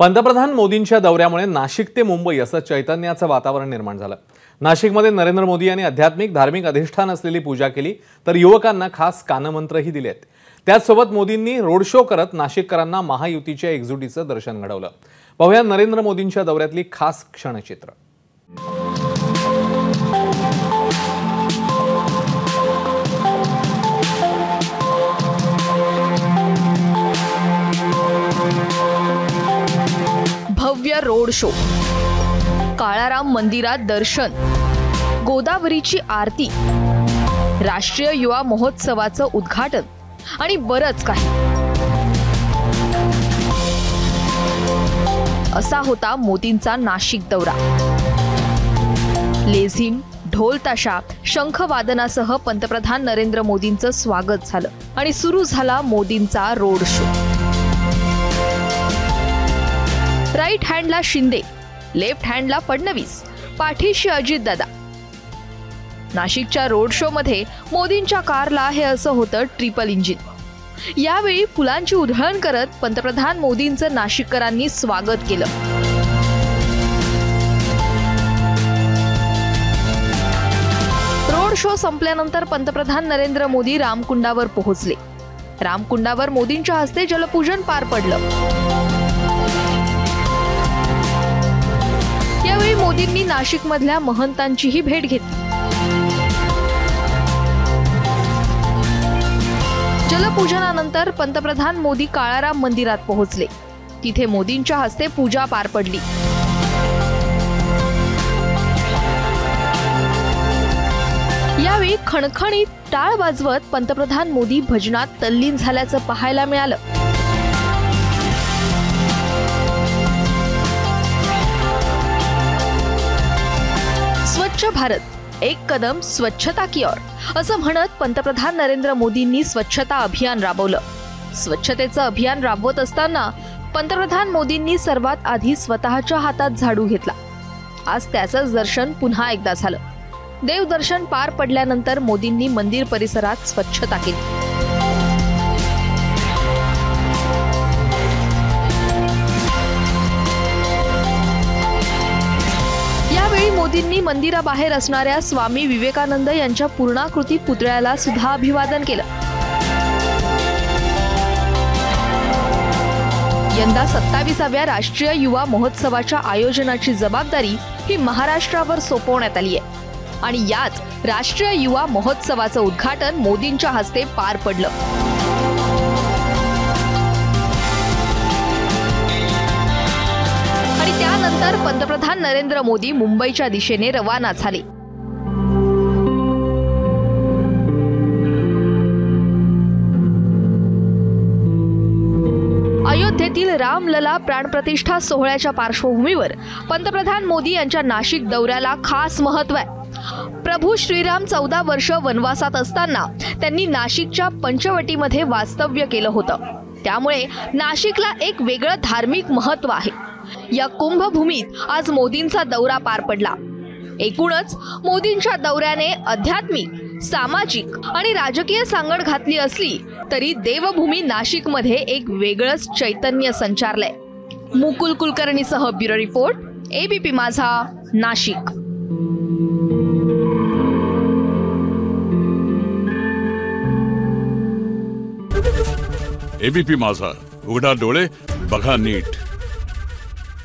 पंतप्रधान मोदींच्या दौऱ्यामुळे नाशिक ते मुंबई असं चैतन्याचं वातावरण निर्माण झालं। नाशिकमध्ये नरेंद्र मोदी यांनी आध्यात्मिक धार्मिक अधिष्ठान असलेली पूजा केली, तर युवकांना खास कानमंत्रही दिलेत। त्याचसोबत मोदींनी रोड शो करत नाशिककरांना महायुतीच्या एकजुटीचं दर्शन घडवलं। पाहूया नरेंद्र मोदींच्या दौऱ्यातली खास क्षणचित्र। भव्य रोड शो, काळाराम मंदिरात दर्शन, गोदावरीची आरती, राष्ट्रीय युवा महोत्सवाचं उद्घाटन आणि बरंच काही। असा होता मोदींचा नाशिक दौरा। लेझिम, ढोल ताशा, शंख वादनासह पंतप्रधान नरेंद्र मोदींचं स्वागत झालं आणि सुरू झाला मोदींचा रोड शो। राईट हँडला शिंदे, लेफ्ट हँडला फडणवीस, पाठीशी अजितदादा। नाशिकच्या रोड शो मध्ये मोदींच्या कारला हे असं होतं ट्रिपल इंजिन। यावेळी फुलांची उधळण करत पंतप्रधान मोदींचं नाशिककरांनी स्वागत केलं। रोड शो संपल्यानंतर पंतप्रधान नरेंद्र मोदी रामकुंडावर पोहोचले। रामकुंडावर मोदींच्या हस्ते जलपूजन पार पडलं। यावेळी मोदींनी नाशिकमधल्या महंतांचीही भेट घेतली। जलपूजनानंतर पंतप्रधान मोदी काळाराम मंदिरात पोहोचले। तिथे मोदींच्या हस्ते पूजा पार पडली। यावेळी खणखणीत टाळ वाजवत पंतप्रधान मोदी भजनात तल्लीन झाल्याचं पाहायला मिळालं। स्वच्छ भारत, एक कदम स्वच्छता की ओर असं म्हणत पंतप्रधान नरेंद्र मोदींनी स्वच्छता अभियान राबवलं। स्वच्छतेचं अभियान राबवत असताना पंतप्रधान मोदींनी सर्वात आधी स्वतःच्या हातात झाडू घेतला। आज त्याचंच दर्शन पुन्हा एकदा झालं। देवदर्शन पार पडल्यानंतर मोदींनी मंदिर परिसरात स्वच्छता केली। यावेळी मोदींनी मंदिराबाहेर असणाऱ्या स्वामी विवेकानंद यांच्या पूर्णाकृती पुतळ्याला सुद्धा अभिवादन केलं। यंदा 27व्या राष्ट्रीय युवा महोत्सवाच्या आयोजनाची जबाबदारी ही महाराष्ट्रावर सोपवण्यात आली आहे आणि याच राष्ट्रीय युवा महोत्सवाचं उद्घाटन मोदींच्या हस्ते पार पडलं। आणि त्यानंतर पंतप्रधान नरेंद्र मोदी मुंबईच्या दिशेने रवाना झाले। अयोध्येतील रामलला प्राणप्रतिष्ठा सोहळ्याच्या पार्श्वभूमीवर पंतप्रधान मोदी यांच्या नाशिक दौऱ्याला खास महत्त्व आहे। प्रभू श्रीराम 14 वर्ष वनवासात असताना त्यांनी नाशिकच्या पंचवटीमध्ये वास्तव्य केलं होतं। त्यामुळे नाशिकला एक वेगळं धार्मिक महत्त्व आहे। या कुंभभूमीत आज मोदींचा दौरा पार पडला। एकूणच मोदींच्या दौऱ्याने आध्यात्मिक, सामाजिक आणि राजकीय सांगड घातली असली तरी देवभूमी नाशिकमध्ये एक वेगळंच चैतन्य संचारलंय। मुकुल कुलकर्णीसह ब्युरो रिपोर्ट, एबीपी माझा, नाशिक। एबीपी माझा, उघडा डोळे बघा नीट।